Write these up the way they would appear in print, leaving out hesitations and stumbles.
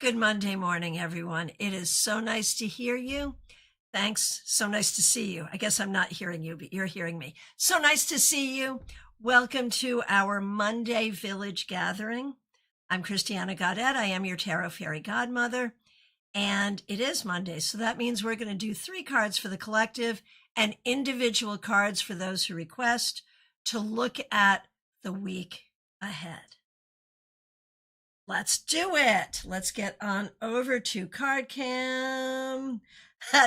Good Monday morning, everyone. It is so nice to hear you. Thanks. So nice to see you. I guess I'm not hearing you, but you're hearing me. So nice to see you. Welcome to our Monday Village Gathering. I'm Christiana Gaudet. I am your Tarot Fairy Godmother. And it is Monday, so that means we're going to do 3 cards for the collective and individual cards for those who request to look at the week ahead. Let's do it. Let's get on over to Card Cam.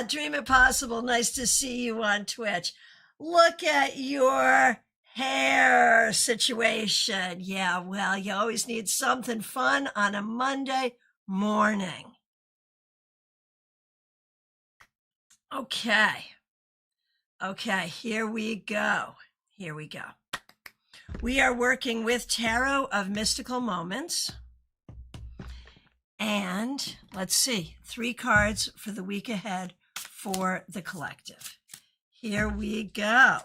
Dream It Possible. Nice to see you on Twitch. Look at your hair situation. Yeah, well, you always need something fun on a Monday morning. Okay, here we go. We are working with Tarot of Mystical Moments. And let's see, 3 cards for the week ahead for the collective. Here we go.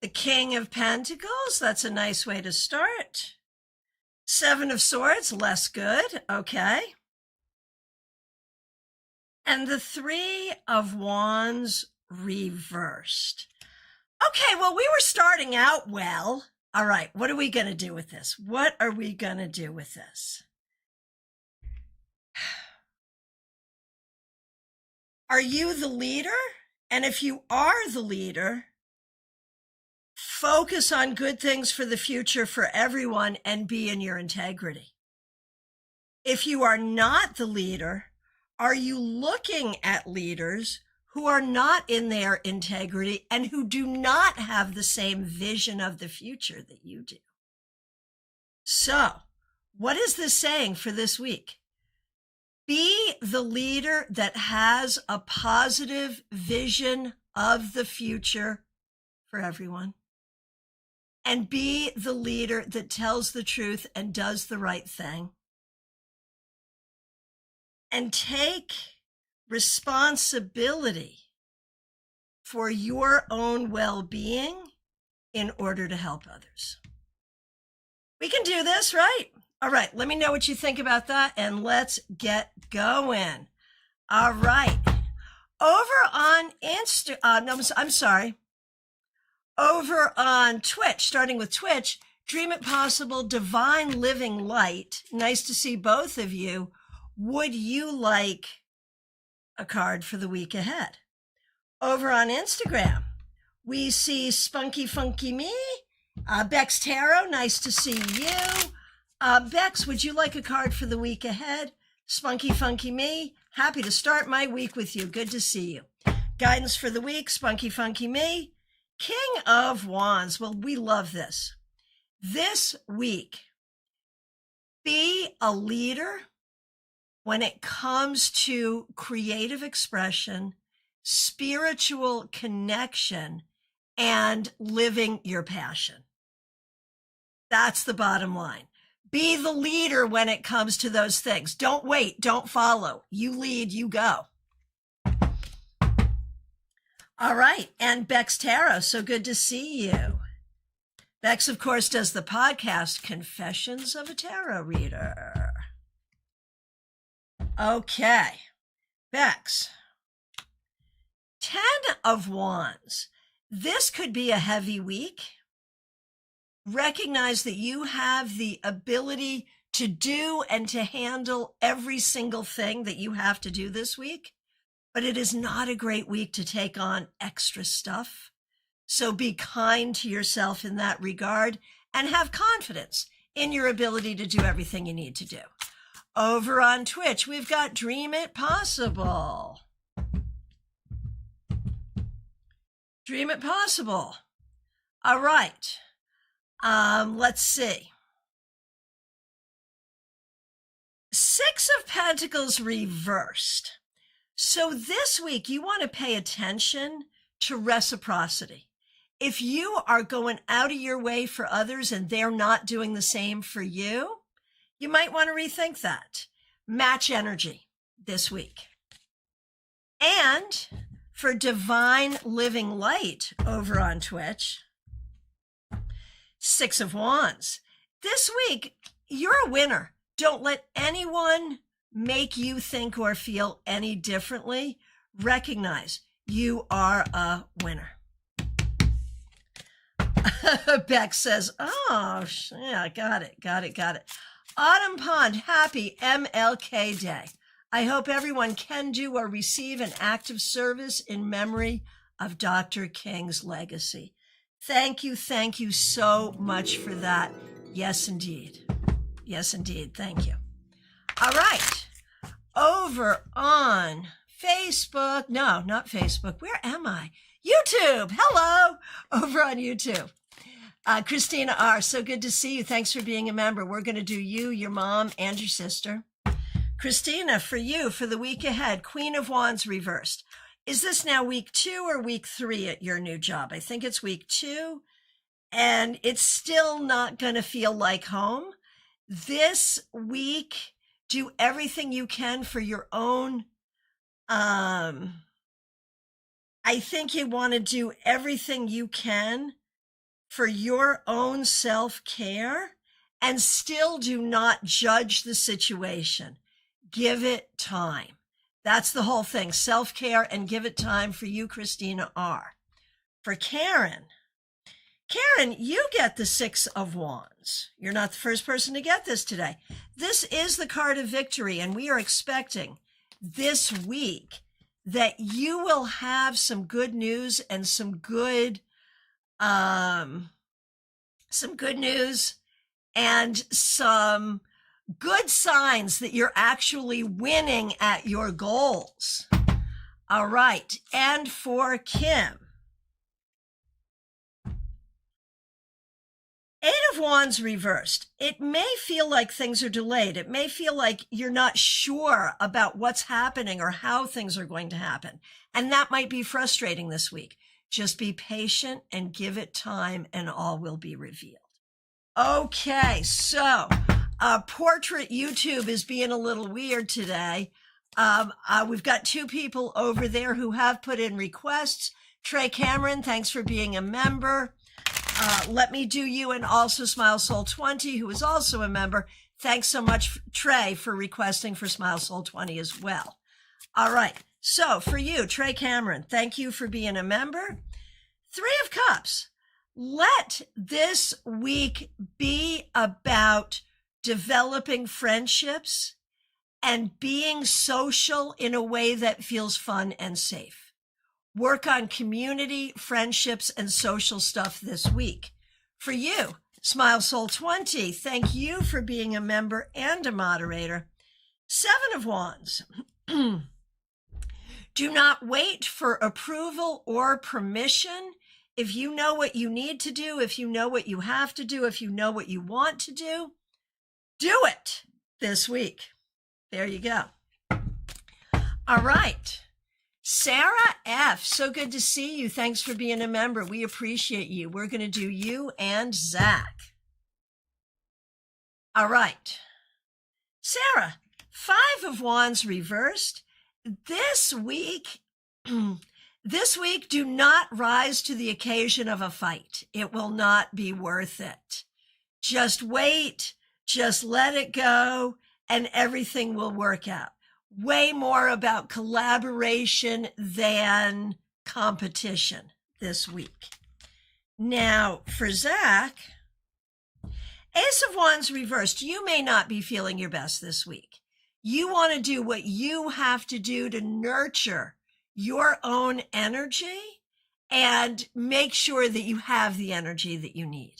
The King of Pentacles, that's a nice way to start. 7 of Swords, less good, okay. And the 3 of Wands reversed. Okay, well, we were starting out well. All right, what are we going to do with this? Are you the leader? And if you are the leader, focus on good things for the future for everyone and be in your integrity. If you are not the leader, are you looking at leaders who are not in their integrity and who do not have the same vision of the future that you do? So, what is this saying for this week? Be the leader that has a positive vision of the future for everyone. And be the leader that tells the truth and does the right thing. And take responsibility for your own well-being in order to help others. We can do this, right? All right, let me know what you think about that, and let's get going. All right. Over on Over on Twitch, starting with Twitch, Dream It Possible, Divine Living Light. Nice to see both of you. Would you like a card for the week ahead? Over on Instagram, we see Spunky Funky Me, Bex Tarot, nice to see you. Bex, would you like a card for the week ahead? Spunky Funky Me, happy to start my week with you. Good to see you. Guidance for the week, Spunky Funky Me. King of Wands, well, we love this. This week, be a leader when it comes to creative expression, spiritual connection, and living your passion. That's the bottom line. Be the leader when it comes to those things. Don't wait, don't follow. You lead, you go. All right, and Bex Tarot, so good to see you. Bex, of course, does the podcast Confessions of a Tarot Reader. Okay, Bex, 10 of Wands. This could be a heavy week. Recognize that you have the ability to do and to handle every single thing that you have to do this week, but it is not a great week to take on extra stuff. So be kind to yourself in that regard and have confidence in your ability to do everything you need to do. Over on Twitch, we've got Dream It Possible. Dream It Possible. All right. Let's see. 6 of Pentacles reversed. So this week, you want to pay attention to reciprocity. If you are going out of your way for others and they're not doing the same for you, you might want to rethink that. Match energy this week. And for Divine Living Light over on Twitch. 6 of Wands. This week, you're a winner. Don't let anyone make you think or feel any differently. Recognize you are a winner. Beck says, oh, yeah, got it. Autumn Pond, happy MLK Day. I hope everyone can do or receive an act of service in memory of Dr. King's legacy. Thank you so much for that. Yes, indeed. Thank you. All right. Over on Facebook. No, not Facebook. Where am I? YouTube. Hello. Over on YouTube. Christina R., so good to see you. Thanks for being a member. We're going to do you, your mom, and your sister. Christina, for you, for the week ahead, Queen of Wands reversed. Is this now week 2 or week 3 at your new job? I think it's week 2, and it's still not going to feel like home. This week, do everything you can for your own. I think you want to do everything you can for your own self-care, and still do not judge the situation. Give it time. That's the whole thing. Self-care and give it time for you, Christina R. For Karen, you get the 6 of Wands. You're not the first person to get this today. This is the card of victory, and we are expecting this week that you will have some good news and some good news and some good signs that you're actually winning at your goals. All right. And for Kim, 8 of Wands reversed. It may feel like things are delayed. It may feel like you're not sure about what's happening or how things are going to happen. And that might be frustrating this week. Just be patient and give it time, and all will be revealed. Okay, so Portrait YouTube is being a little weird today. We've got 2 people over there who have put in requests. Trey Cameron, thanks for being a member. Let Me Do You, and also Smile Soul 20, who is also a member. Thanks so much, Trey, for requesting for Smile Soul 20 as well. All right. So for you, Trey Cameron, thank you for being a member. 3 of Cups. Let this week be about developing friendships and being social in a way that feels fun and safe. Work on community, friendships, and social stuff this week. For you, Smile Soul 20, thank you for being a member and a moderator. 7 of Wands. Do not wait for approval or permission. If you know what you need to do, if you know what you have to do, if you know what you want to do it this week. There you go. All right. Sarah F., so good to see you. Thanks for being a member. We appreciate you. We're going to do you and Zach. All right. Sarah, 5 of Wands reversed. This week, do not rise to the occasion of a fight. It will not be worth it. Just wait, just let it go, and everything will work out. Way more about collaboration than competition this week. Now, for Zach, Ace of Wands reversed. You may not be feeling your best this week. You want to do what you have to do to nurture your own energy and make sure that you have the energy that you need.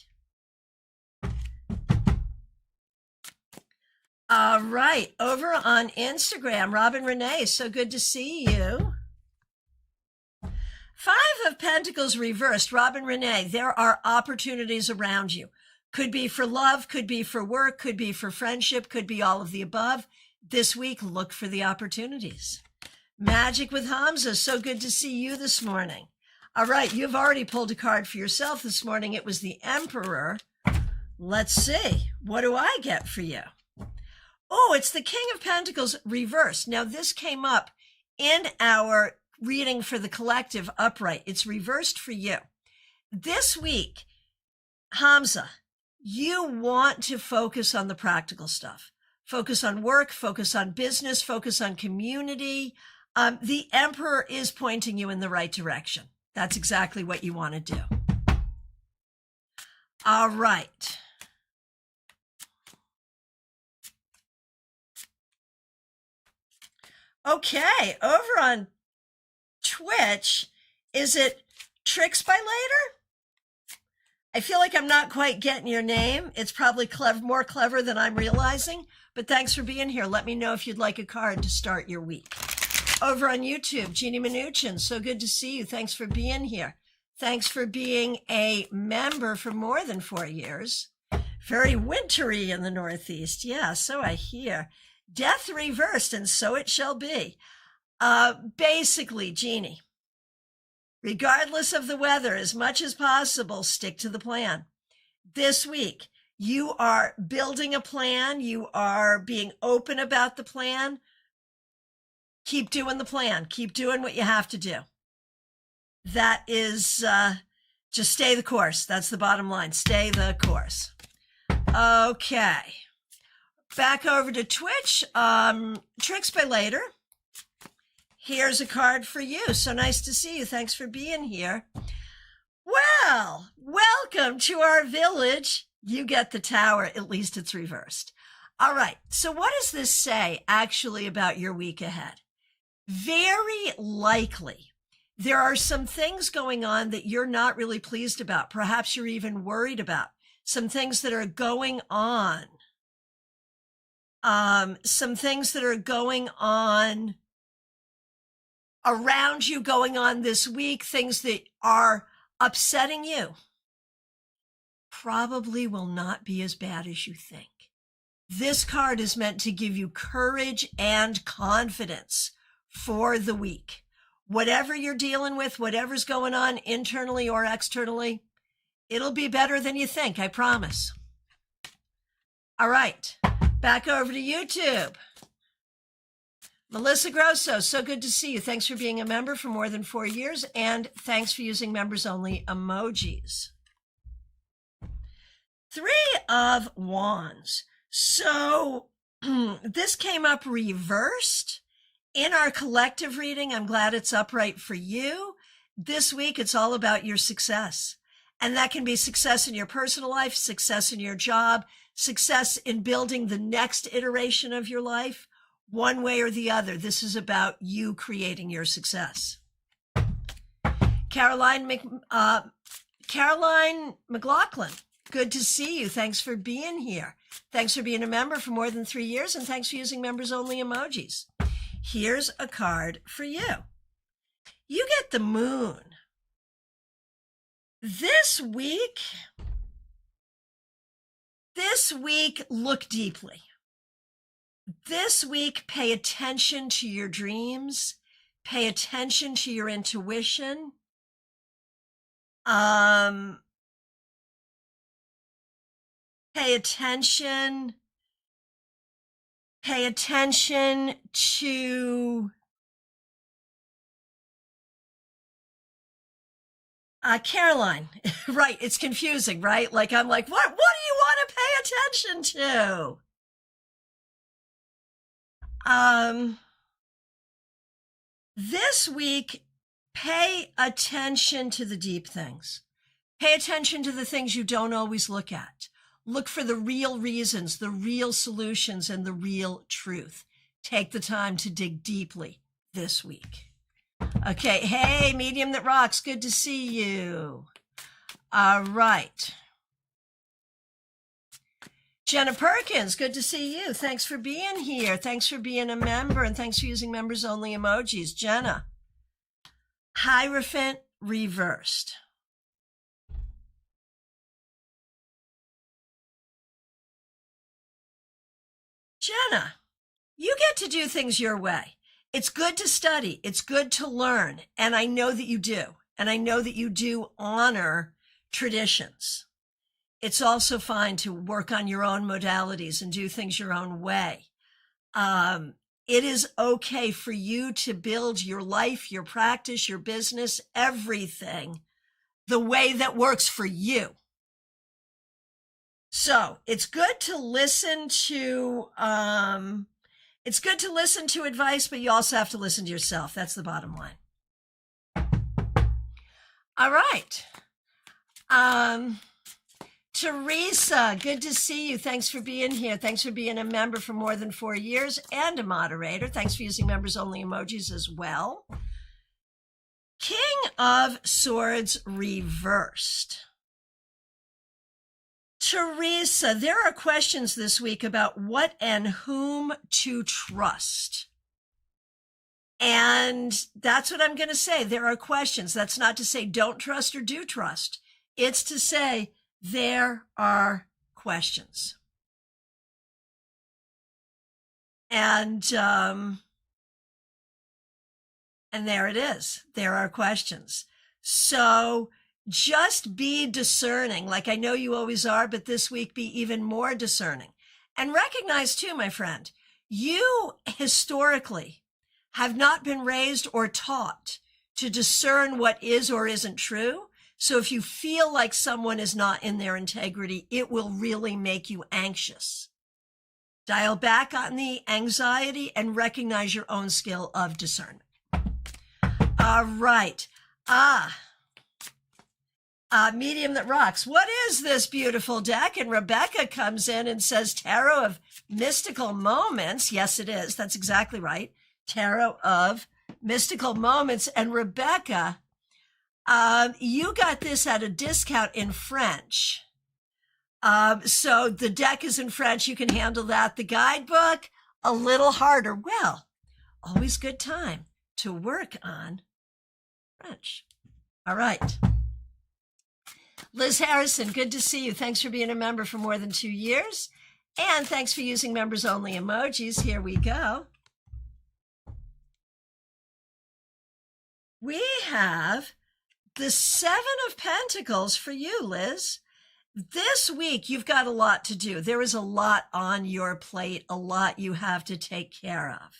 All right, over on Instagram, Robin Renee, so good to see you. 5 of Pentacles reversed. Robin Renee, there are opportunities around you. Could be for love, could be for work, could be for friendship, could be all of the above. This week, look for the opportunities. Magic with Hamza, so good to see you this morning. All right, you've already pulled a card for yourself this morning. It was the Emperor. Let's see, what do I get for you? Oh, it's the King of Pentacles reversed. Now, this came up in our reading for the collective upright. It's reversed for you. This week, Hamza, you want to focus on the practical stuff. Focus on work, focus on business, focus on community. The Emperor is pointing you in the right direction. That's exactly what you want to do. All right. Okay, over on Twitch, is it Tricks by Later? I feel like I'm not quite getting your name. It's probably more clever than I'm realizing, but thanks for being here. Let me know if you'd like a card to start your week. Over on YouTube, Jeannie Mnuchin, so good to see you. Thanks for being here. Thanks for being a member for more than 4 years. Very wintry in the Northeast. Yeah, so I hear. Death reversed, and so it shall be. Basically, Jeannie, regardless of the weather, as much as possible, stick to the plan. This week, you are building a plan. You are being open about the plan. Keep doing the plan. Keep doing what you have to do. That is, just stay the course. That's the bottom line. Stay the course. Okay. Back over to Twitch. Tricks by Later. Here's a card for you. So nice to see you. Thanks for being here. Well, welcome to our village. You get the tower. At least it's reversed. All right. So what does this say actually about your week ahead? Very likely, there are some things going on that you're not really pleased about. Perhaps you're even worried about. Some things that are going on. Some things that are going on around you, going on this week, things that are upsetting you, probably will not be as bad as you think. This card is meant to give you courage and confidence for the week. Whatever you're dealing with, whatever's going on internally or externally, it'll be better than you think, I promise. All right. Back over to YouTube. Melissa Grosso, so good to see you. Thanks for being a member for more than 4 years, and thanks for using members-only emojis. 3 of Wands. So this came up reversed in our collective reading. I'm glad it's upright for you. This week, it's all about your success. And that can be success in your personal life, success in your job, success in building the next iteration of your life, one way or the other. This is about you creating your success. Caroline McLaughlin, good to see you. Thanks for being here. Thanks for being a member for more than 3 years, and thanks for using members-only emojis. Here's a card for you. You get the Moon. This week, look deeply. This week, pay attention to your dreams. Pay attention to your intuition. Pay attention to Caroline. Right, it's confusing, right? Like, I'm like, what do you want to pay attention to? This week, pay attention to the deep things. Pay attention to the things you don't always look at. Look for the real reasons, the real solutions, and the real truth. Take the time to dig deeply this week. Okay, hey, Medium That Rocks, good to see you. All right. Jenna Perkins, good to see you. Thanks for being here. Thanks for being a member, and thanks for using members-only emojis. Jenna, Hierophant reversed. Jenna, you get to do things your way. It's good to study. It's good to learn. And I know that you do. And I know that you do honor traditions. It's also fine to work on your own modalities and do things your own way. It is okay for you to build your life, your practice, your business, everything the way that works for you. So it's good to listen to advice, but you also have to listen to yourself. That's the bottom line. All right. Teresa, good to see you. Thanks for being here. Thanks for being a member for more than 4 years and a moderator. Thanks for using members only emojis as well. King of Swords reversed. Teresa, there are questions this week about what and whom to trust. And that's what I'm going to say. There are questions. That's not to say don't trust or do trust. It's to say there are questions. And there it is. There are questions. So just be discerning, like I know you always are, but this week be even more discerning. And recognize too, my friend, you historically have not been raised or taught to discern what is or isn't true. So if you feel like someone is not in their integrity, it will really make you anxious. Dial back on the anxiety and recognize your own skill of discernment. All right. Medium that rocks. What is this beautiful deck? And Rebecca comes in and says, Tarot of Mystical Moments. Yes, it is. That's exactly right. Tarot of Mystical Moments. And Rebecca, you got this at a discount in French. So the deck is in French. You can handle that. The guidebook, a little harder. Well, always good time to work on French. All right. Liz Harrison, good to see you. Thanks for being a member for more than 2 years. And thanks for using members only emojis. Here we go. We have the 7 of Pentacles for you, Liz. This week, you've got a lot to do. There is a lot on your plate, a lot you have to take care of.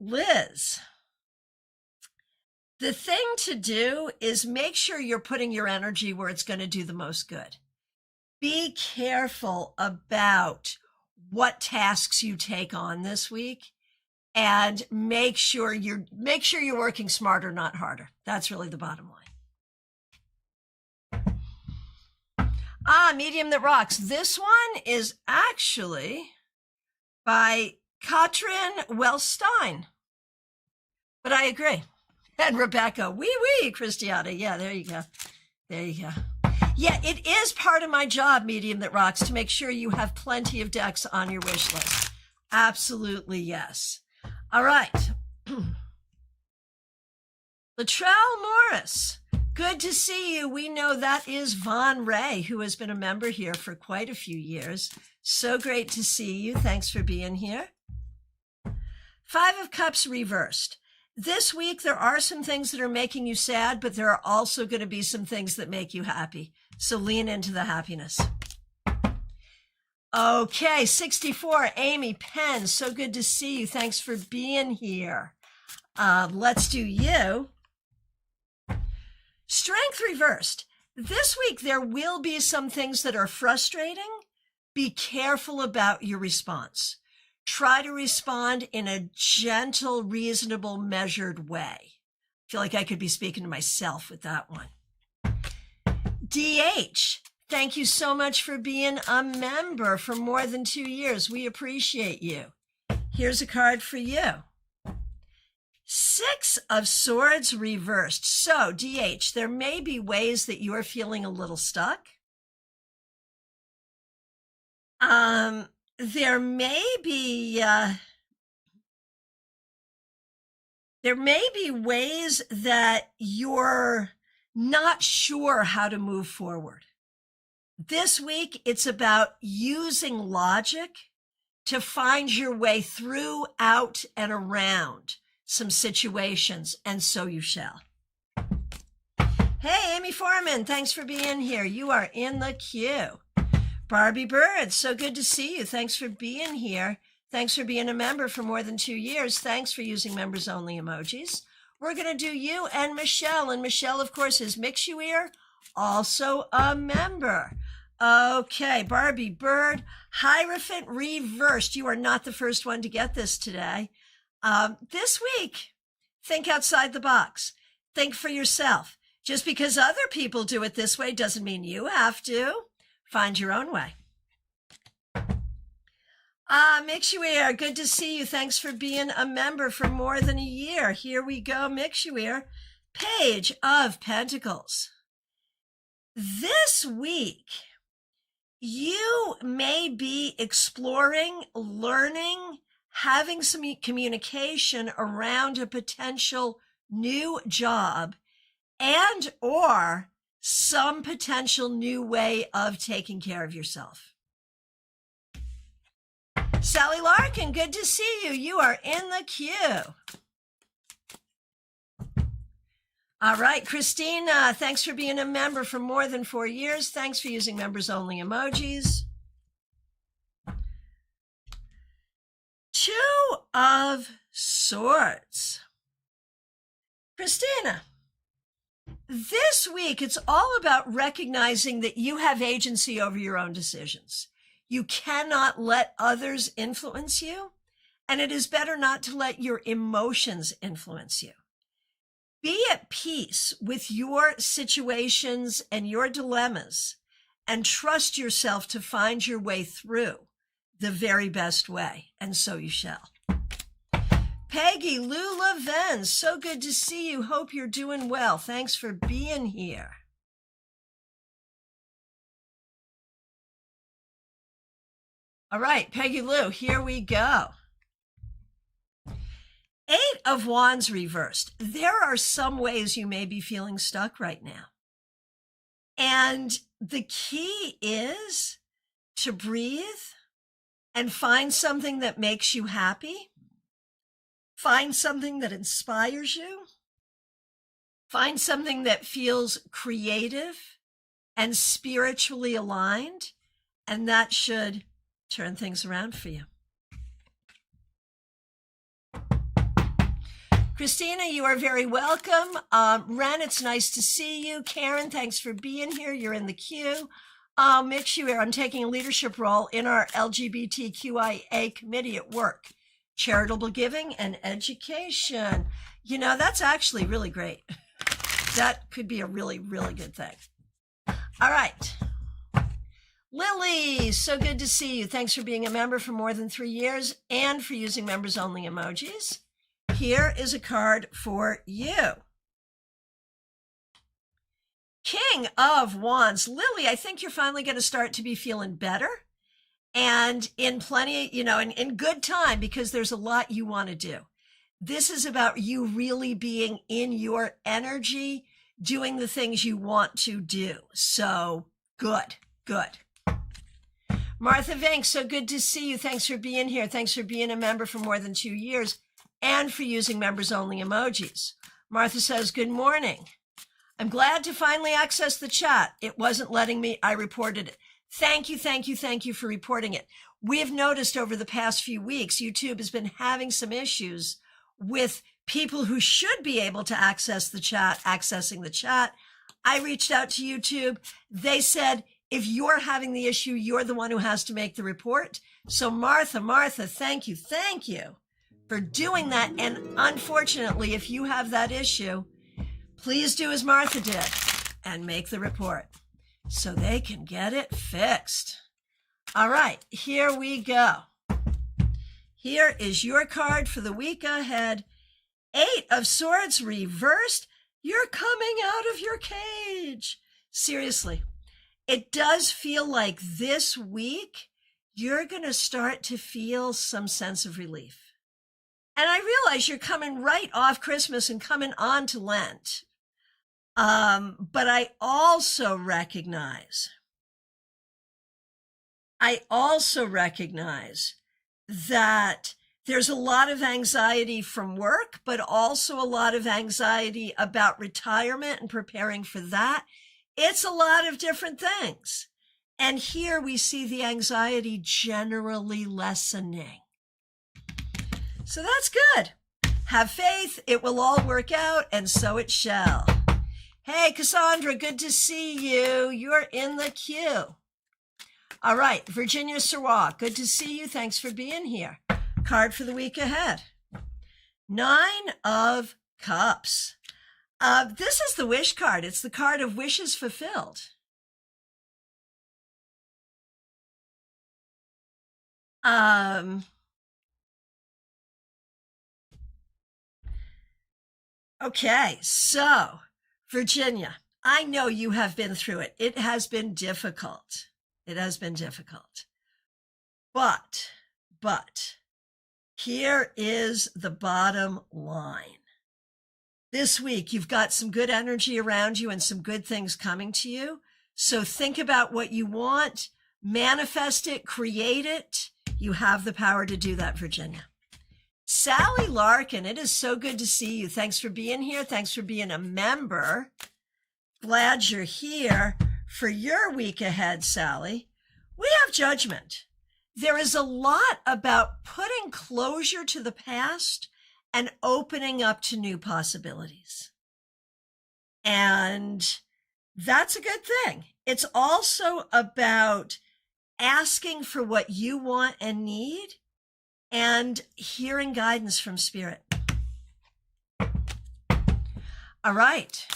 Liz, the thing to do is make sure you're putting your energy where it's going to do the most good. Be careful about what tasks you take on this week, and make sure you're working smarter, not harder. That's really the bottom line. Medium that rocks. This one is actually by Katrin Wellstein. But I agree. And Rebecca, wee, Christiana. Yeah, there you go. Yeah, it is part of my job, Medium that rocks, to make sure you have plenty of decks on your wish list. Absolutely, yes. All right. Latrell Morris, good to see you. We know that is Von Ray, who has been a member here for quite a few years. So great to see you. Thanks for being here. 5 of Cups reversed. This week, there are some things that are making you sad, but there are also going to be some things that make you happy. So lean into the happiness. Okay, 64, Amy Penn. So good to see you. Thanks for being here. Let's do you. Strength reversed. This week, there will be some things that are frustrating. Be careful about your response. Try to respond in a gentle, reasonable, measured way. I feel like I could be speaking to myself with that one. DH, thank you so much for being a member for more than 2 years. We appreciate you. Here's a card for you. 6 of Swords reversed. So, DH, there may be ways that you're feeling a little stuck. There may be ways that you're not sure how to move forward. This week, it's about using logic to find your way through, out, and around some situations, and so you shall. Hey, Amy Foreman, thanks for being here. You are in the queue. Barbie Bird, so good to see you. Thanks for being here. Thanks for being a member for more than 2 years. Thanks for using members only emojis. We're going to do you and Michelle. And Michelle, of course, is Mixueer, also a member. Okay, Barbie Bird, Hierophant Reversed. You are not the first one to get this today. This week, think outside the box. Think for yourself. Just because other people do it this way doesn't mean you have to. Find your own way. Mixueer, good to see you. Thanks for being a member for more than a year. Here we go, Mixueer. Page of Pentacles. This week, you may be exploring, learning, having some communication around a potential new job and or some potential new way of taking care of yourself. Sally Larkin, good to see you. You are in the queue. All right, Christina, thanks for being a member for more than 4 years. Thanks for using members only emojis. 2 of Swords. Christina, this week, it's all about recognizing that you have agency over your own decisions. You cannot let others influence you, and it is better not to let your emotions influence you. Be at peace with your situations and your dilemmas, and trust yourself to find your way through the very best way, and so you shall. Peggy Lula Venz, so good to see you. Hope you're doing well. Thanks for being here. All right, Peggy Lou, here we go. 8 of Wands reversed. There are some ways you may be feeling stuck right now. And the key is to breathe and find something that makes you happy. Find something that inspires you. Find something that feels creative and spiritually aligned, and that should turn things around for you. Christina, you are very welcome. Ren, it's nice to see you. Karen, thanks for being here. You're in the queue. Mixueer, I'm taking a leadership role in our LGBTQIA committee at work. Charitable giving and education. You know, that's actually really great. That could be a really, really good thing. All right. Lily, so good to see you. Thanks for being a member for more than 3 years and for using members only emojis. Here is a card for you. King of Wands. Lily, I think you're finally going to start to be feeling better. And in plenty, in good time, because there's a lot you want to do. This is about you really being in your energy, doing the things you want to do. So good. Martha Vink, so good to see you. Thanks for being here. Thanks for being a member for more than 2 years and for using members only emojis. Martha says, good morning. I'm glad to finally access the chat. It wasn't letting me. I reported it. Thank you for reporting it. We have noticed over the past few weeks, YouTube has been having some issues with people who should be able to access the chat, accessing the chat. I reached out to YouTube. They said, if you're having the issue, you're the one who has to make the report. So Martha, thank you for doing that. And unfortunately, if you have that issue, please do as Martha did and make the report, so they can get it fixed. All right, here we go. Here is your card for the week ahead. 8 of Swords reversed. You're coming out of your cage. Seriously, it does feel like this week you're going to start to feel some sense of relief. And I realize you're coming right off Christmas and coming on to Lent. But I also recognize that There's a lot of anxiety from work, but also a lot of anxiety about retirement and preparing for that. It's a lot of different things. And here we see the anxiety generally lessening. So that's good. Have faith. It will all work out, and so it shall. Hey, Cassandra, good to see you. You're in the queue. All right, Virginia Sirwa, good to see you. Thanks for being here. Card for the week ahead. 9 of Cups. This is the wish card. It's the card of wishes fulfilled. Okay, so Virginia, I know you have been through it. It has been difficult. It has been difficult. But here is the bottom line. This week, you've got some good energy around you and some good things coming to you. So think about what you want, manifest it, create it. You have the power to do that, Virginia. Sally Larkin, it is so good to see you. Thanks for being here. Thanks for being a member. Glad you're here for your week ahead, Sally. We have judgment. There is a lot about putting closure to the past and opening up to new possibilities. And that's a good thing. It's also about asking for what you want and need and hearing guidance from Spirit. All right.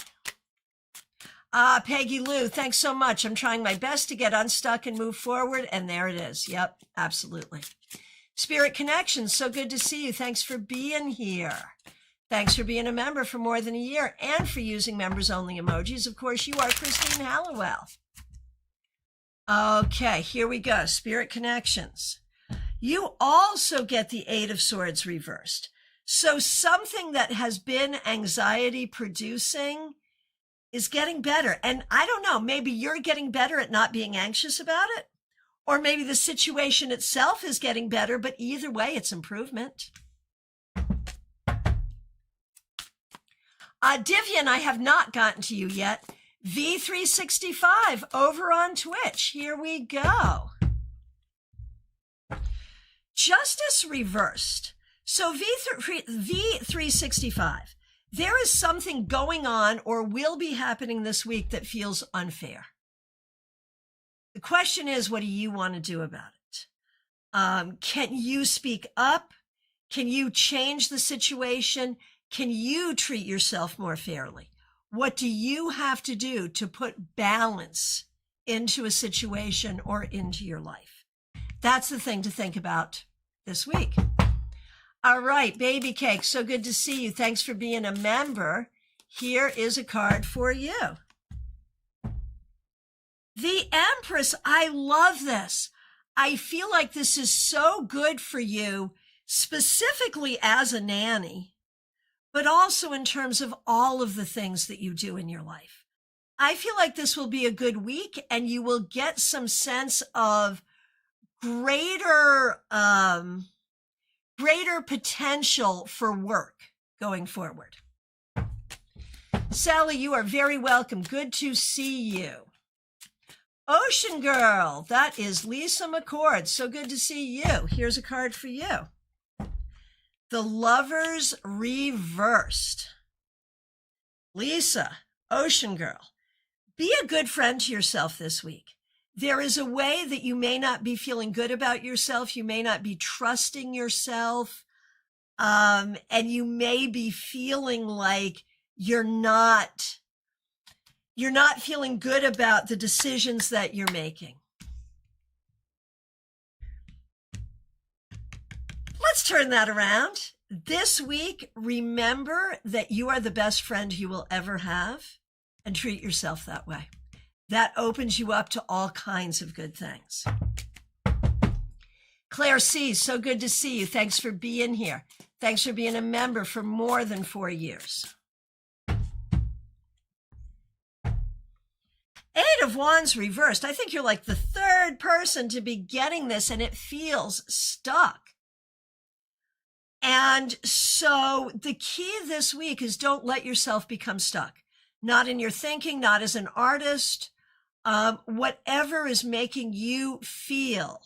Peggy Lou, thanks so much. I'm trying my best to get unstuck and move forward. And there it is. Yep, absolutely. Spirit Connection, so good to see you. Thanks for being here. Thanks for being a member for more than a year and for using members only emojis. Of course, you are Christine Hallowell. Okay, here we go. Spirit Connections. You also get the 8 of Swords reversed. So something that has been anxiety producing is getting better. And I don't know, maybe you're getting better at not being anxious about it, or maybe the situation itself is getting better, but either way, it's improvement. Divian, I have not gotten to you yet. V365 over on Twitch. Here we go. Justice reversed. So V365. There is something going on or will be happening this week that feels unfair. The question is, what do you want to do about it? Can you speak up? Can you change the situation? Can you treat yourself more fairly? What do you have to do to put balance into a situation or into your life? That's the thing to think about this week. All right, Baby Cake, so good to see you. Thanks for being a member. Here is a card for you. The Empress, I love this. I feel like this is so good for you, specifically as a nanny, but also in terms of all of the things that you do in your life. I feel like this will be a good week and you will get some sense of greater potential for work going forward. Sally, you are very welcome. Good to see you. Ocean Girl, that is Lisa McCord. So good to see you. Here's a card for you. The Lovers reversed. Lisa, Ocean Girl, be a good friend to yourself this week. There is a way that you may not be feeling good about yourself. You may not be trusting yourself. And you may be feeling like you're not feeling good about the decisions that you're making. Let's turn that around. This week, remember that you are the best friend you will ever have and treat yourself that way. That opens you up to all kinds of good things. Claire C., so good to see you. Thanks for being here. Thanks for being a member for more than 4 years. 8 of Wands reversed. I think you're like the 3rd person to be getting this and it feels stuck. And so the key this week is don't let yourself become stuck, not in your thinking, not as an artist, whatever is making you feel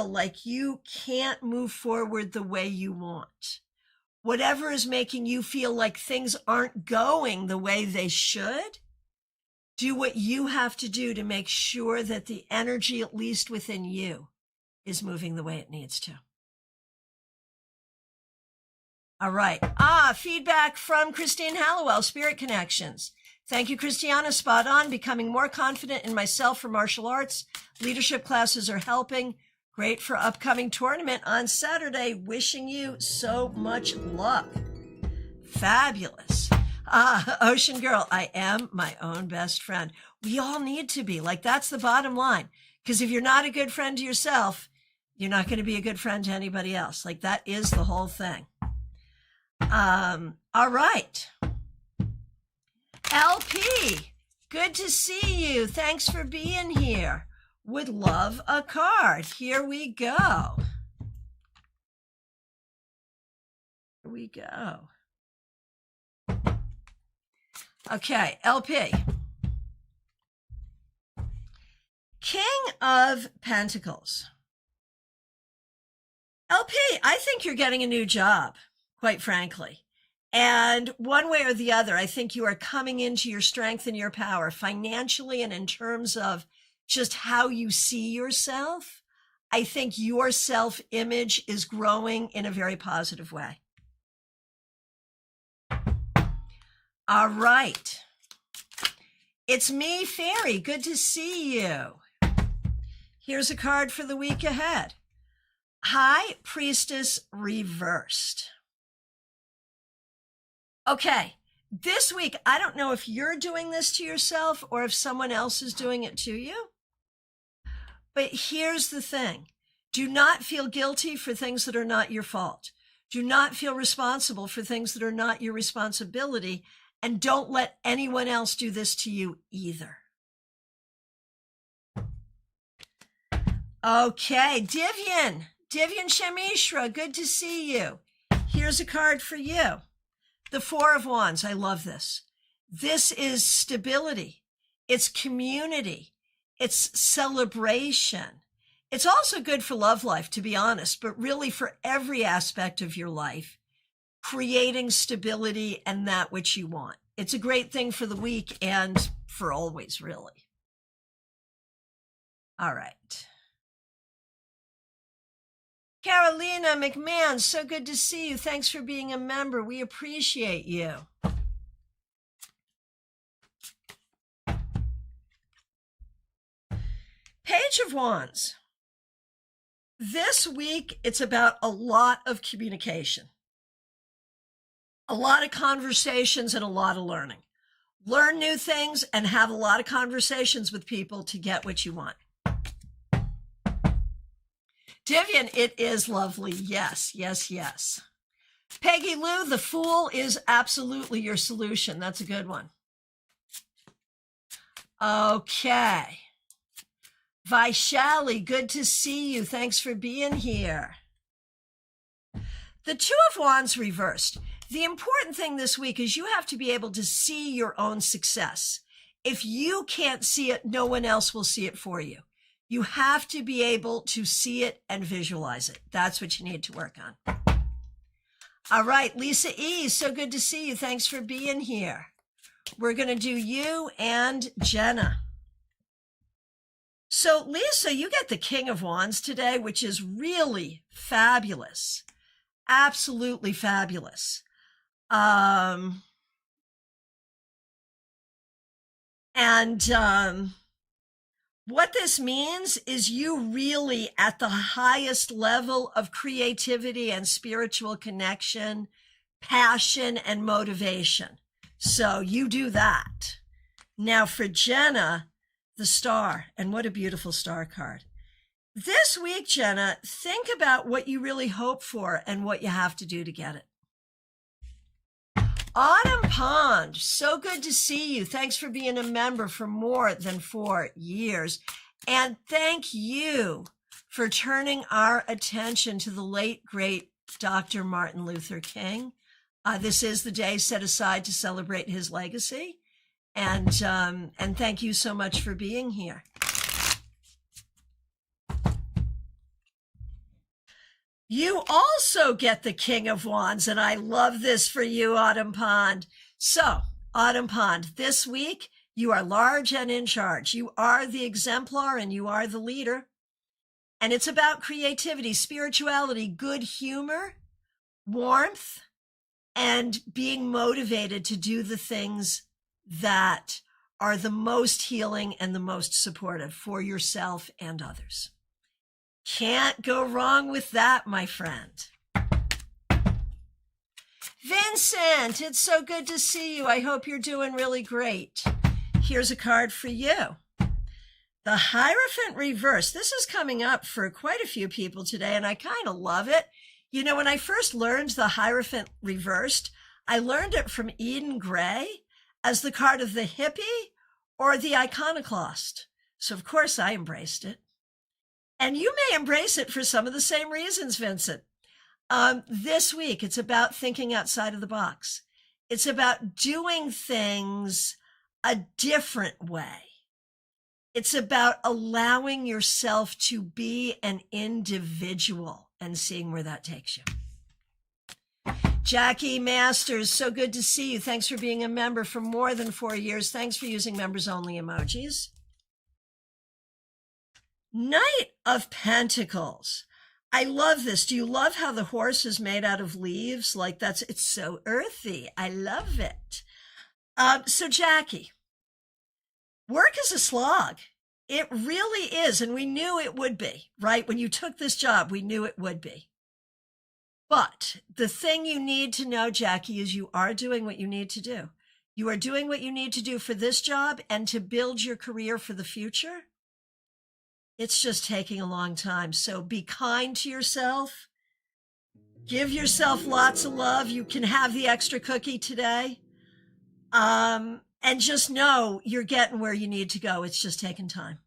like you can't move forward the way you want, whatever is making you feel like things aren't going the way they should, do what you have to do to make sure that the energy, at least within you, is moving the way it needs to. All right. Feedback from Christine Hallowell, Spirit Connections. Thank you, Christiana. Spot on. Becoming more confident in myself for martial arts. Leadership classes are helping. Great for upcoming tournament on Saturday. Wishing you so much luck. Fabulous. Ocean Girl, I am my own best friend. We all need to be. Like, that's the bottom line. Because if you're not a good friend to yourself, you're not going to be a good friend to anybody else. Like, that is the whole thing. All right. LP, good to see you. Thanks for being here. Would love a card. Here we go. Here we go. Okay, LP. King of Pentacles. LP, I think you're getting a new job, quite frankly. And one way or the other, I think you are coming into your strength and your power financially and in terms of just how you see yourself. I think your self-image is growing in a very positive way. All right. It's me, Fairy. Good to see you. Here's a card for the week ahead. High Priestess reversed. Okay, this week, I don't know if you're doing this to yourself or if someone else is doing it to you. But here's the thing. Do not feel guilty for things that are not your fault. Do not feel responsible for things that are not your responsibility. And don't let anyone else do this to you either. Okay, Divyan Shamishra, good to see you. Here's a card for you. The Four of Wands, I love this. This is stability. It's community. It's celebration. It's also good for love life, to be honest, but really for every aspect of your life, creating stability and that which you want. It's a great thing for the week and for always, really. All right. Carolina McMahon, so good to see you. Thanks for being a member. We appreciate you. Page of Wands. This week, it's about a lot of communication, a lot of conversations, and a lot of learning. Learn new things and have a lot of conversations with people to get what you want. Divyan, it is lovely. Yes, yes, yes. Peggy Lou, the Fool is absolutely your solution. That's a good one. Okay. Vaishali, good to see you. Thanks for being here. The Two of Wands reversed. The important thing this week is you have to be able to see your own success. If you can't see it, no one else will see it for you. You have to be able to see it and visualize it. That's what you need to work on. All right, Lisa E., so good to see you. Thanks for being here. We're going to do you and Jenna. So, Lisa, you get the King of Wands today, which is really fabulous. Absolutely fabulous. What this means is you really at the highest level of creativity and spiritual connection, passion and motivation. So you do that. Now for Jenna, the Star, and what a beautiful Star card. This week, Jenna, think about what you really hope for and what you have to do to get it. Autumn Pond, so good to see you. Thanks for being a member for more than 4 years. And thank you for turning our attention to the late, great Dr. Martin Luther King. This is the day set aside to celebrate his legacy. And thank you so much for being here. You also get the King of Wands, and I love this for you, Autumn Pond. So, Autumn Pond, this week, you are large and in charge. You are the exemplar and you are the leader. And it's about creativity, spirituality, good humor, warmth, and being motivated to do the things that are the most healing and the most supportive for yourself and others. Can't go wrong with that, my friend. Vincent, it's so good to see you. I hope you're doing really great. Here's a card for you. The Hierophant reverse. This is coming up for quite a few people today, and I kind of love it. You know, when I first learned the Hierophant reversed, I learned it from Eden Gray as the card of the hippie or the iconoclast. So, of course, I embraced it. And you may embrace it for some of the same reasons, Vincent. This week, it's about thinking outside of the box. It's about doing things a different way. It's about allowing yourself to be an individual and seeing where that takes you. Jackie Masters, so good to see you. Thanks for being a member for more than 4 years. Thanks for using members-only emojis. Knight of Pentacles. I love this. Do you love how the horse is made out of leaves? Like it's so earthy. I love it. So Jackie, work is a slog. It really is. And we knew it would be, right? When you took this job, we knew it would be. But the thing you need to know, Jackie, is you are doing what you need to do. You are doing what you need to do for this job and to build your career for the future. It's just taking a long time. So be kind to yourself. Give yourself lots of love. You can have the extra cookie today. And just know you're getting where you need to go. It's just taking time.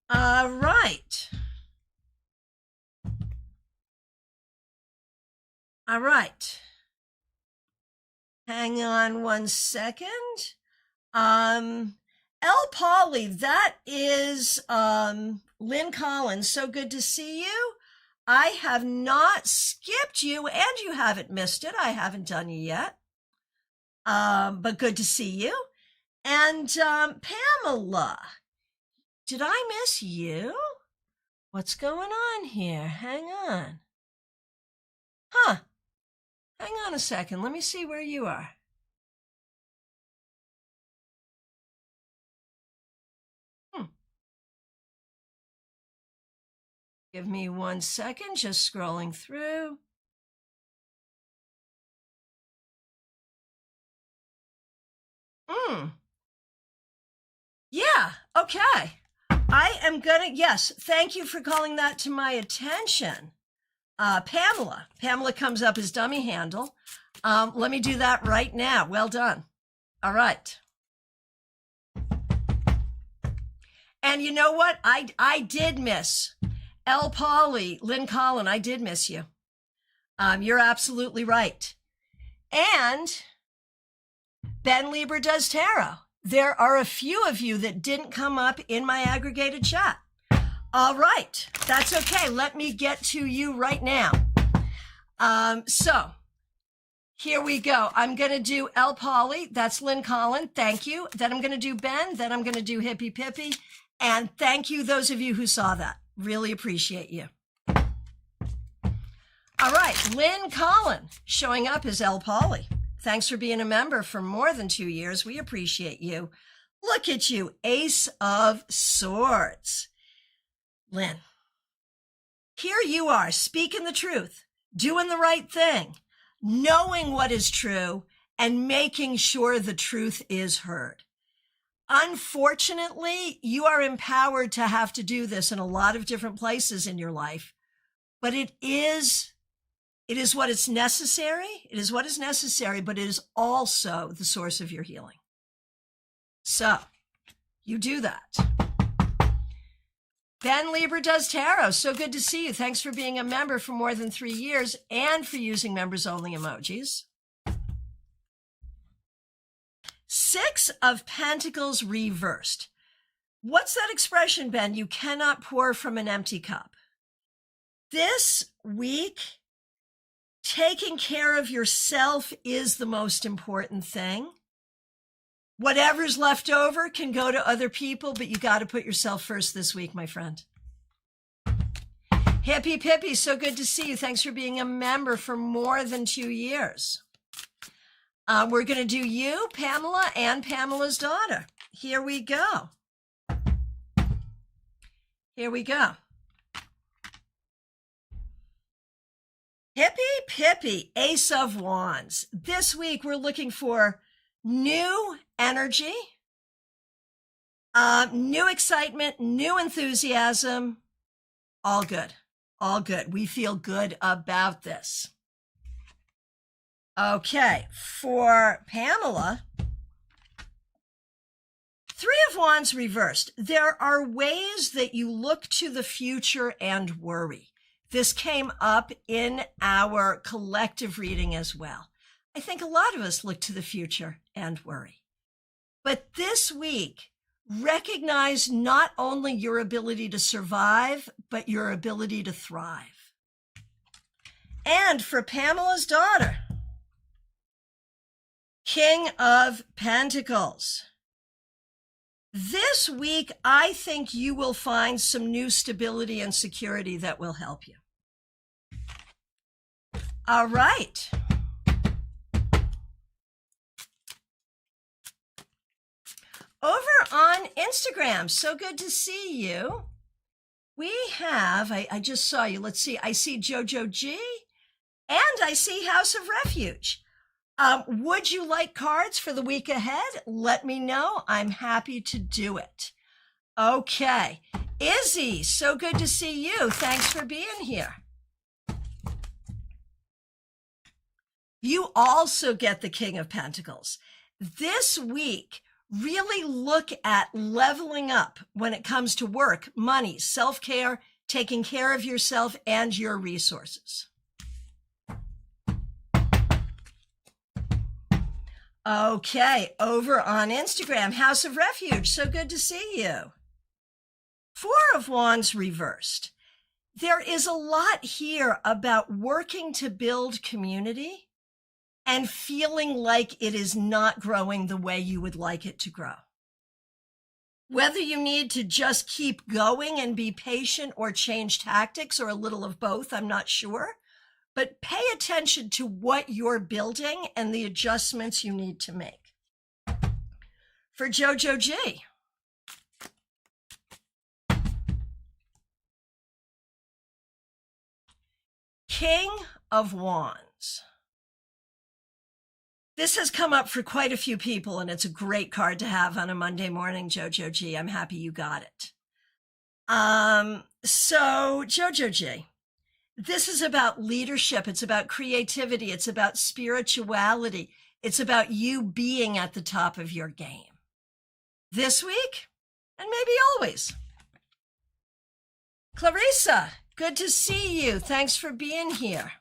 All right. All right. Hang on one second. El Polly, that is Lynn Collins. So good to see you. I have not skipped you, and you haven't missed it. I haven't done you yet. But good to see you. And Pamela, did I miss you? What's going on here? Hang on. Huh. Hang on a second. Let me see where you are. Give me 1 second, just scrolling through. Yeah, okay. I am gonna, yes, thank you for calling that to my attention. Pamela. Pamela comes up as dummy handle. Let me do that right now. Well done. All right. And you know what? I did miss El Polly, Lynn Collin. I did miss you. You're absolutely right. And Ben Lieber does tarot. There are a few of you that didn't come up in my aggregated chat. All right, that's okay. Let me get to you right now. So here we go. I'm going to do El Polly. That's Lynn Collin. Thank you. Then I'm going to do Ben. Then I'm going to do Hippie Pippy. And thank you, those of you who saw that. Really appreciate you. All right, Lynn Collin showing up as El Polly. Thanks for being a member for more than 2 years. We appreciate you. Look at you, Ace of Swords. Lynn, here you are, speaking the truth, doing the right thing, knowing what is true, and making sure the truth is heard. Unfortunately, you are empowered to have to do this in a lot of different places in your life, but it is what is necessary. It is what is necessary, but it is also the source of your healing. So you do that. Ben Lieber does tarot. So good to see you. Thanks for being a member for more than 3 years and for using members only emojis. 6 of Pentacles reversed. What's that expression, Ben? You cannot pour from an empty cup. This week, taking care of yourself is the most important thing. Whatever's left over can go to other people, but you got to put yourself first this week, my friend. Hippie Pippy, so good to see you. Thanks for being a member for more than 2 years. We're going to do you, Pamela, and Pamela's daughter. Here we go. Here we go. Hippie Pippy, Ace of Wands. This week, we're looking for new energy, new excitement, new enthusiasm. All good. All good. We feel good about this. Okay, for Pamela, 3 of Wands reversed. There are ways that you look to the future and worry. This came up in our collective reading as well. I think a lot of us look to the future and worry. But this week, recognize not only your ability to survive, but your ability to thrive. And for Pamela's daughter, King of Pentacles. This week, I think you will find some new stability and security that will help you. All right. Over on Instagram, so good to see you. We have, I just saw you. Let's see. I see Jojo G and I see House of Refuge. Would you like cards for the week ahead? Let me know. I'm happy to do it. Okay. Izzy, so good to see you. Thanks for being here. You also get the King of Pentacles. This week, really look at leveling up when it comes to work, money, self-care, taking care of yourself and your resources. Okay, over on Instagram, House of Refuge, so good to see you. 4 of Wands reversed. There is a lot here about working to build community and feeling like it is not growing the way you would like it to grow. Whether you need to just keep going and be patient or change tactics or a little of both, I'm not sure. But pay attention to what you're building and the adjustments you need to make. For Jojo G, King of Wands. This has come up for quite a few people, and it's a great card to have on a Monday morning, Jojo G. I'm happy you got it. So Jojo G, this is about leadership. It's about creativity. It's about spirituality. It's about you being at the top of your game. This week, and maybe always. Clarissa, good to see you. Thanks for being here.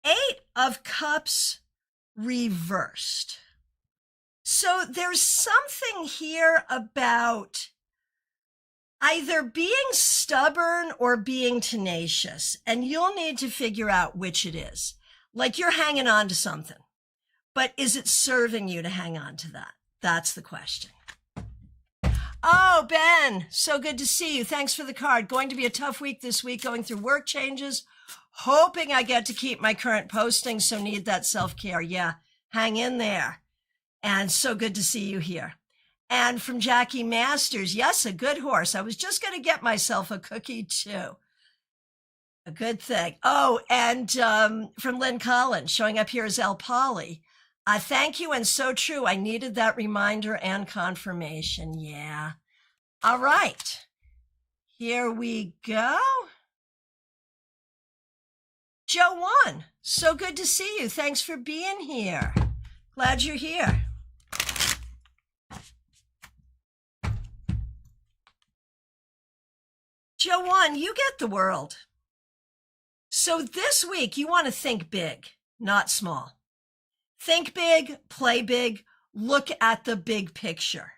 Eight of Cups reversed. So there's something here about either being stubborn or being tenacious, and you'll need to figure out which it is. Like you're hanging on to something, but is it serving you to hang on to that? That's the question. Oh, Ben, so good to see you. Thanks for the card. Going to be a tough week this week, going through work changes, hoping I get to keep my current posting, so need that self-care. Yeah, hang in there. And so good to see you here. And from Jackie Masters, yes, a good horse. I was just going to get myself a cookie too. A good thing. Oh, and from Lynn Collins, showing up here as El Polly. Thank you, and so true. I needed that reminder and confirmation. Yeah. All right. Here we go. Joe 1, So good to see you. Thanks for being here. Glad you're here. Joanne, you get the world. So this week, you want to think big, not small. Think big, play big, look at the big picture.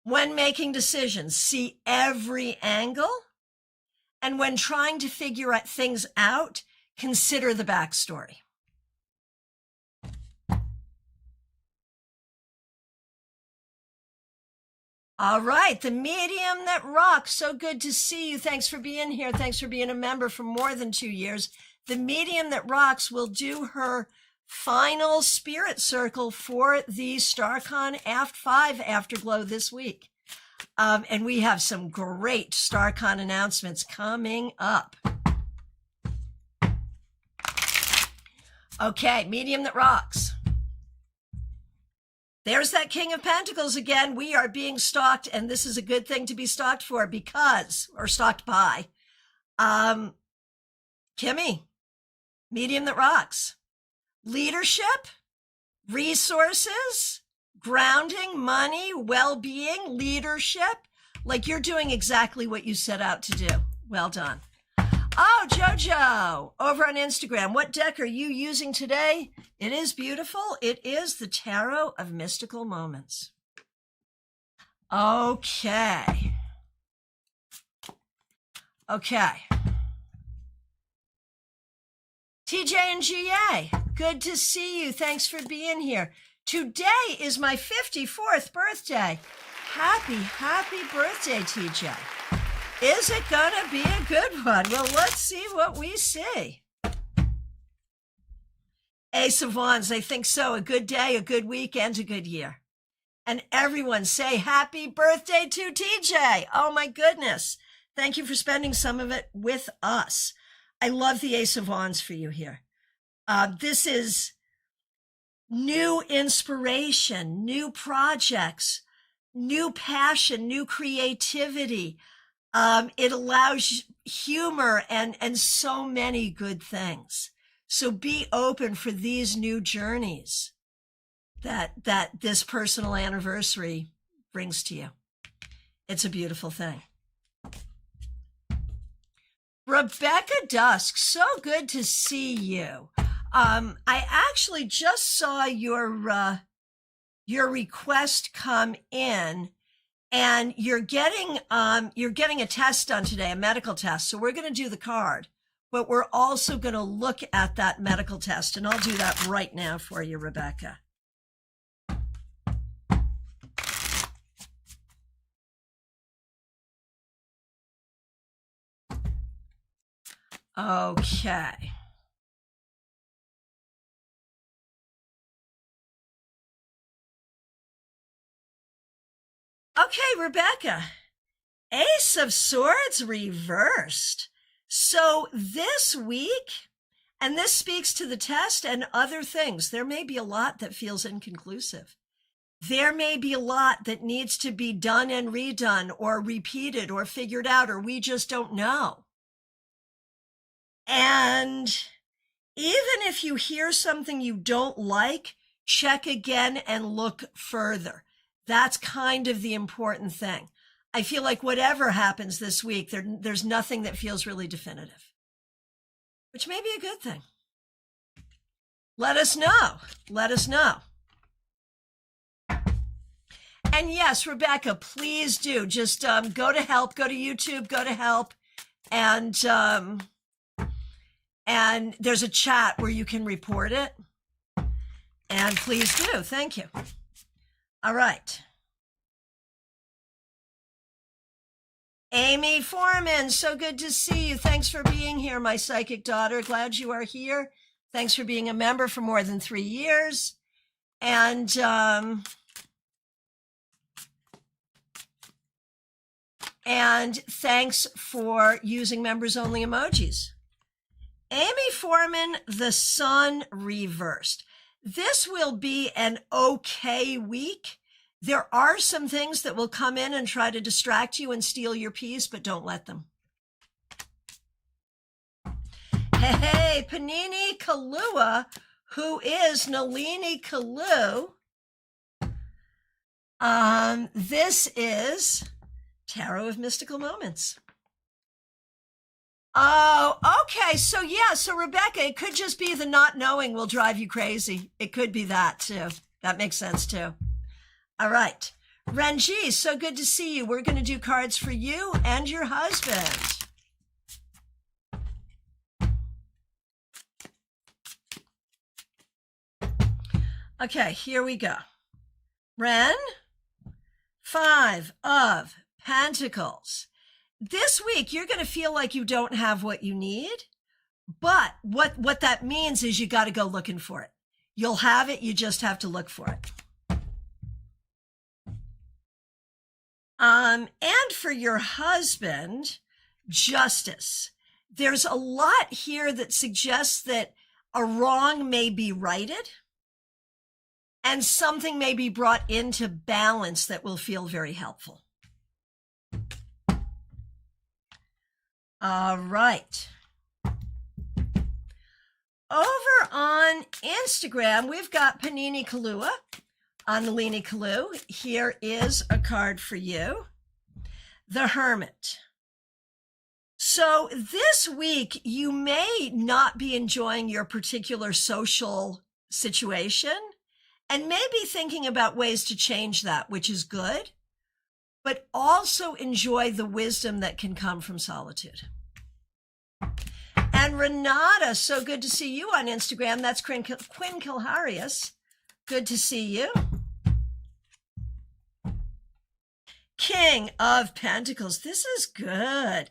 When making decisions, see every angle. And when trying to figure things out, consider the backstory. All right, the medium that rocks. So good to see you. Thanks for being here. Thanks for being a member for more than 2 years. The medium that rocks will do her final spirit circle for the StaarCon Aft 5 Afterglow this week. And we have some great StaarCon announcements coming up. Okay, medium that rocks. There's that King of Pentacles again. We are being stalked, and this is a good thing to be stalked for or stalked by. Kimmy, medium that rocks. Leadership, resources, grounding, money, well-being, leadership. Like you're doing exactly what you set out to do. Well done. Oh, Jojo, over on Instagram, what deck are you using today? It is beautiful. It is the Tarot of Mystical Moments. Okay. TJ and GA, good to see you. Thanks for being here. Today is my 54th birthday. Happy birthday, TJ. Is it gonna be a good one? Well, let's see what we see. Ace of Wands, I think so. A good day, a good week, and a good year. And everyone say happy birthday to TJ. Oh my goodness. Thank you for spending some of it with us. I love the Ace of Wands for you here. This is new inspiration, new projects, new passion, new creativity. It allows humor and so many good things. So be open for these new journeys that this personal anniversary brings to you. It's a beautiful thing. Rebecca Dusk, so good to see you. I actually just saw your request come in, and you're getting a test done today, a medical test. So we're going to do the card, but we're also going to look at that medical test, and I'll do that right now for you, Rebecca. Okay. Okay, Rebecca. Ace of Swords reversed. So this week, and this speaks to the test and other things, there may be a lot that feels inconclusive. There may be a lot that needs to be done and redone or repeated or figured out, or we just don't know. And even if you hear something you don't like, check again and look further. That's kind of the important thing. I feel like whatever happens this week, there's nothing that feels really definitive, which may be a good thing. Let us know. Let us know. And yes, Rebecca, please do. Just go to help, go to YouTube, go to help. And there's a chat where you can report it. And please do. Thank you. All right. Amy Foreman, so good to see you. Thanks for being here, my psychic daughter. Glad you are here. Thanks for being a member for more than 3 years. And thanks for using members-only emojis. Amy Foreman, the sun reversed. This will be an okay week. There are some things that will come in and try to distract you and steal your peace, but don't let them. Hey, Okay, Panini Kalua, who is Nalini Kalu. This is Tarot of Mystical Moments. Oh, okay. So yeah, so Rebecca, it could just be the not knowing will drive you crazy. It could be that too. That makes sense too. All right. Ranji, so good to see you. We're going to do cards for you and your husband. Okay, here we go. Ren, 5 of Pentacles. This week, you're going to feel like you don't have what you need, but what that means is you got to go looking for it. You'll have it, you just have to look for it. And for your husband, Justice. There's a lot here that suggests that a wrong may be righted and something may be brought into balance that will feel very helpful. All right. Over on Instagram, we've got Panini Kalua on Nalini Kalu. Here is a card for you. The Hermit. So this week, you may not be enjoying your particular social situation and may be thinking about ways to change that, which is good, but also enjoy the wisdom that can come from solitude. And Renata, so good to see you on Instagram. That's Quinn Kilharius. Good to see you. King of Pentacles. This is good.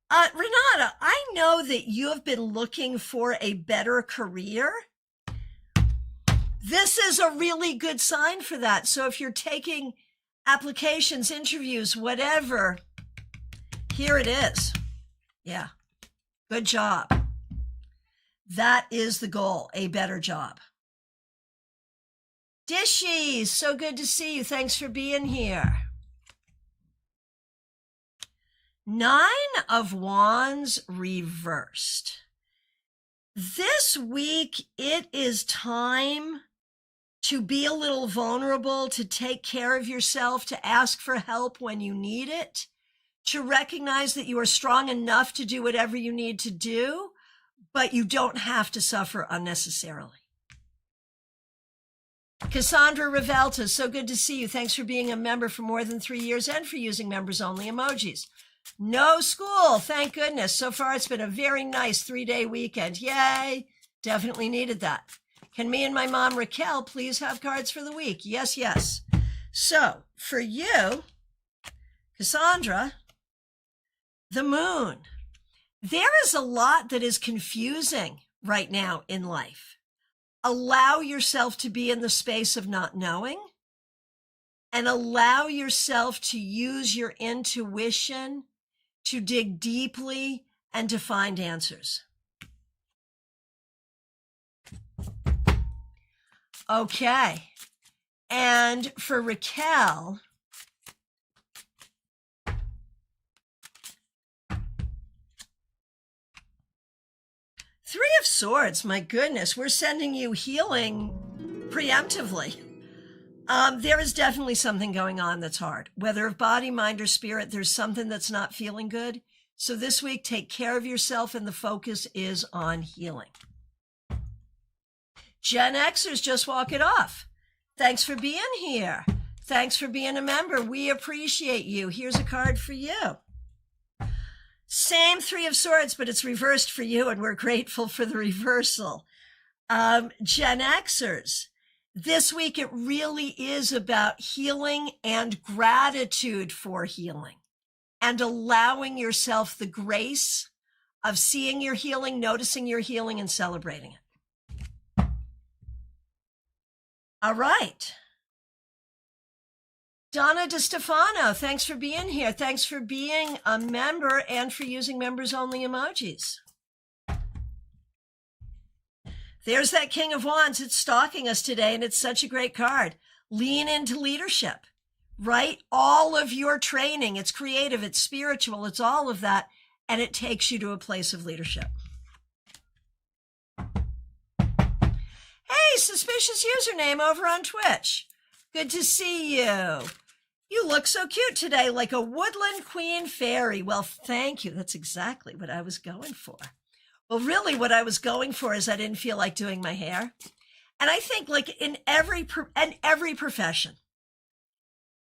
Renata, I know that you have been looking for a better career. This is a really good sign for that. So if you're taking applications, interviews, whatever, here it is. Yeah. Good job. That is the goal, a better job. Dishy, so good to see you. Thanks for being here. 9 of Wands reversed. This week, it is time to be a little vulnerable, to take care of yourself, to ask for help when you need it, to recognize that you are strong enough to do whatever you need to do, but you don't have to suffer unnecessarily. Cassandra Revelta, so good to see you. Thanks for being a member for more than 3 years and for using members-only emojis. No school, thank goodness. So far, it's been a very nice 3-day weekend. Yay, definitely needed that. Can me and my mom, Raquel, please have cards for the week? Yes, yes. So for you, Cassandra, the Moon. There is a lot that is confusing right now in life. Allow yourself to be in the space of not knowing and allow yourself to use your intuition to dig deeply and to find answers. Okay. And for Raquel, Three of Swords, my goodness, we're sending you healing preemptively. There is definitely something going on that's hard. Whether of body, mind, or spirit, there's something that's not feeling good. So this week, take care of yourself, and the focus is on healing. Gen Xers, just walk it off. Thanks for being here. Thanks for being a member. We appreciate you. Here's a card for you. Same Three of Swords, but it's reversed for you, and we're grateful for the reversal. Gen Xers, this week it really is about healing and gratitude for healing and allowing yourself the grace of seeing your healing, noticing your healing, and celebrating it. All right. Donna DeStefano, thanks for being here. Thanks for being a member and for using members-only emojis. There's that King of Wands. It's stalking us today, and it's such a great card. Lean into leadership, right? All of your training, it's creative, it's spiritual, it's all of that, and it takes you to a place of leadership. suspicious username over on Twitch. Good to see you. You look so cute today, like a woodland queen fairy. Well, thank you. That's exactly what I was going for. Well, really what I was going for is I didn't feel like doing my hair. And I think like in every profession,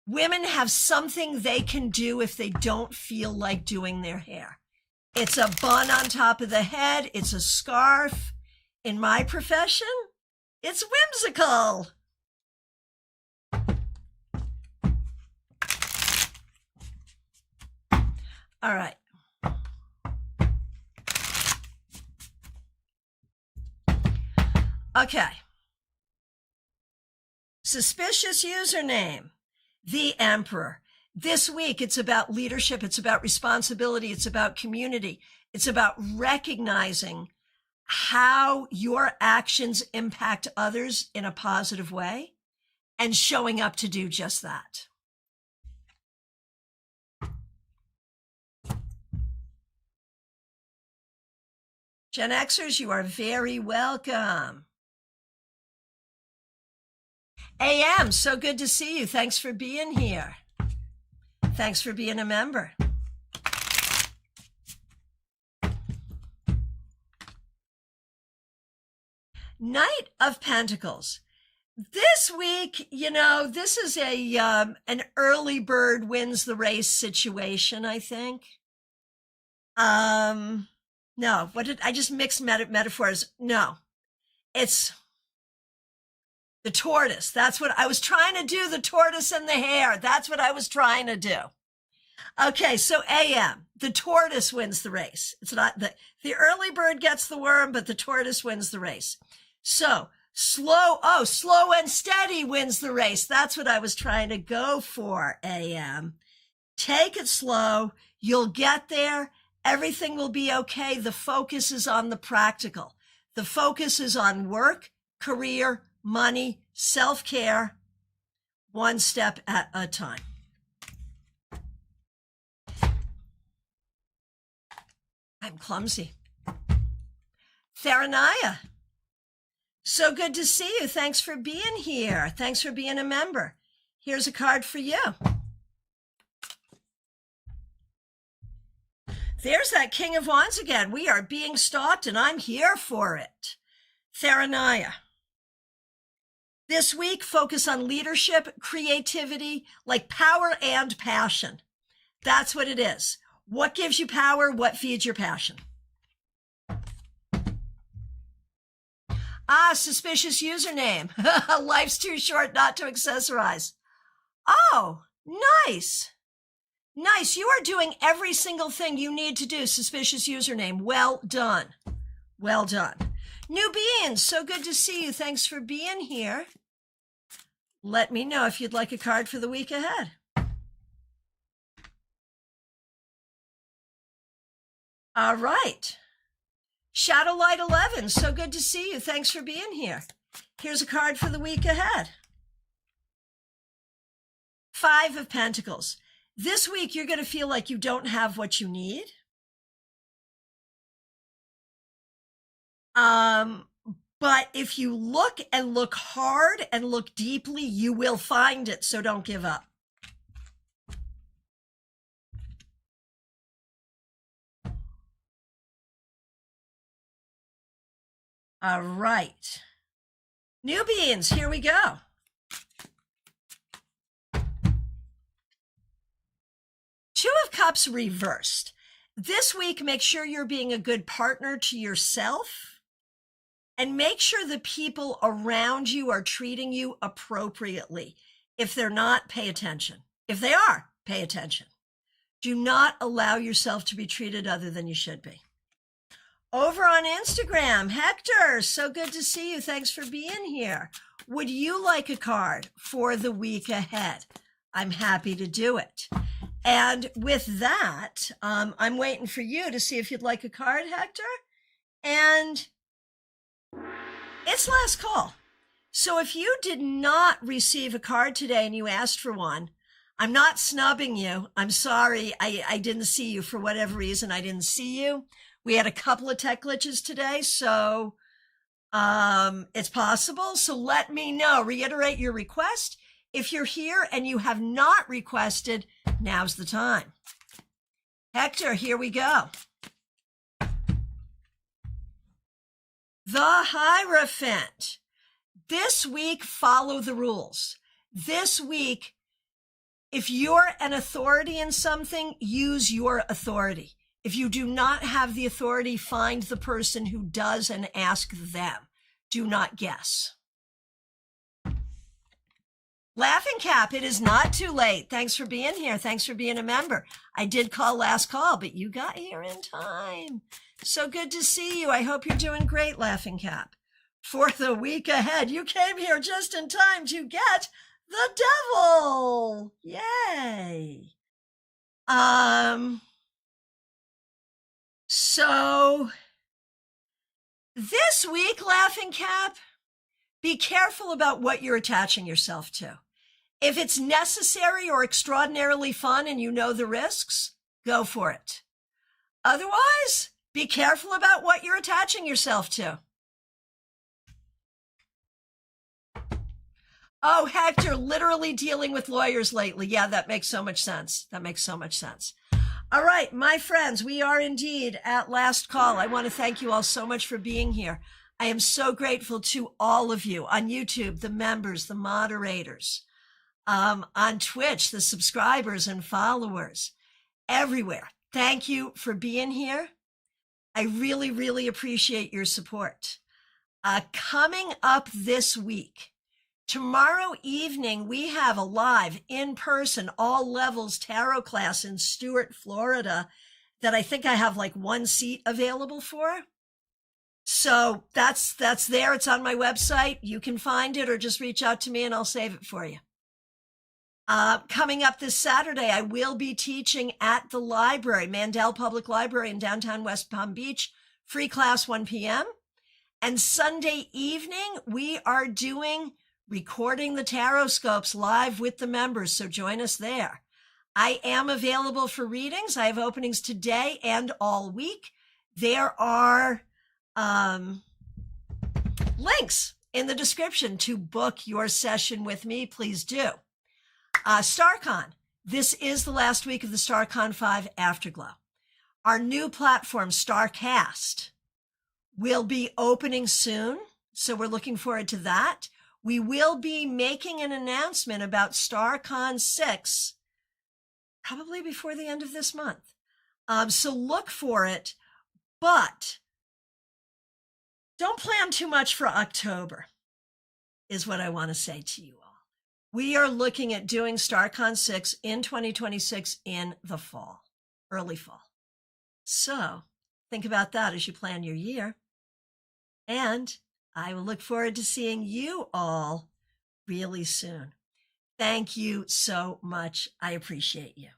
women have something they can do if they don't feel like doing their hair. It's a bun on top of the head. It's a scarf. In my profession, it's whimsical. All right. Okay. Suspicious username, the Emperor. This week, it's about leadership. It's about responsibility. It's about community. It's about recognizing how your actions impact others in a positive way and showing up to do just that. Gen Xers, you are very welcome. AM, so good to see you. Thanks for being here. Thanks for being a member. Knight of Pentacles. This week, this is an early bird wins the race situation, I think. No, I just mixed metaphors. No, it's the tortoise. That's what I was trying to do. The tortoise and the hare. That's what I was trying to do. Okay. So AM, the tortoise wins the race. It's not the early bird gets the worm, but the tortoise wins the race. So slow and steady wins the race. That's what I was trying to go for. AM, take it slow. You'll get there. Everything will be okay. The focus is on the practical. The focus is on work, career, money, self-care, one step at a time. I'm clumsy. Theranaya, so good to see you. Thanks for being here. Thanks for being a member. Here's a card for you. There's that King of Wands again. We are being stalked and I'm here for it. Theranaya. This week, focus on leadership, creativity, like power and passion. That's what it is. What gives you power? What feeds your passion? Suspicious username. Life's too short not to accessorize. Oh, nice. Nice. You are doing every single thing you need to do. Suspicious username. Well done. Well done. New beings. So good to see you. Thanks for being here. Let me know if you'd like a card for the week ahead. All right. Shadowlight 11. So good to see you. Thanks for being here. Here's a card for the week ahead. 5 of Pentacles. This week, you're going to feel like you don't have what you need. But if you look and look hard and look deeply, you will find it. So don't give up. All right. New beings, here we go. Two of Cups reversed. This week, make sure you're being a good partner to yourself and make sure the people around you are treating you appropriately. If they're not, pay attention. If they are, pay attention. Do not allow yourself to be treated other than you should be. Over on Instagram, Hector, so good to see you. Thanks for being here. Would you like a card for the week ahead? I'm happy to do it. And with that, I'm waiting for you to see if you'd like a card, Hector. And it's last call. So if you did not receive a card today and you asked for one, I'm not snubbing you. I'm sorry. I didn't see you for whatever reason. I didn't see you. We had a couple of tech glitches today. So It's possible. So let me know. Reiterate your request. If you're here and you have not requested, now's the time. Hector, here we go. The Hierophant. This week, follow the rules. This week, if you're an authority in something, use your authority. If you do not have the authority, find the person who does and ask them. Do not guess. Laughing Cap, it is not too late. Thanks for being here. Thanks for being a member. I did call last call, but you got here in time. So good to see you. I hope you're doing great, Laughing Cap. For the week ahead, you came here just in time to get the devil. Yay. So this week, Laughing Cap, be careful about what you're attaching yourself to. If it's necessary or extraordinarily fun and you know the risks, go for it. Otherwise, be careful about what you're attaching yourself to. Oh, Hector, literally dealing with lawyers lately. Yeah, that makes so much sense. That makes so much sense. All right, my friends, we are indeed at last call. I want to thank you all so much for being here. I am so grateful to all of you on YouTube, the members, the moderators, on Twitch, the subscribers and followers, everywhere. Thank you for being here. I really, really appreciate your support. Coming up this week, tomorrow evening, we have a live, in-person, all levels tarot class in Stuart, Florida, that I think I have like one seat available for. So that's there. It's on my website. You can find it or just reach out to me and I'll save it for you. Coming up this Saturday, I will be teaching at the library, Mandel Public Library in downtown West Palm Beach, free class 1 p.m. And Sunday evening, we are doing recording the tarot scopes live with the members. So join us there. I am available for readings. I have openings today and all week. There are links in the description to book your session with me. Please do. StaarCon. This is the last week of the StaarCon 5 Afterglow. Our new platform, StaarCast, will be opening soon. So we're looking forward to that. We will be making an announcement about StaarCon 6 probably before the end of this month. So look for it, but don't plan too much for October, is what I want to say to you all. We are looking at doing StaarCon 6 in 2026 in the fall, early fall. So think about that as you plan your year. And I will look forward to seeing you all really soon. Thank you so much. I appreciate you.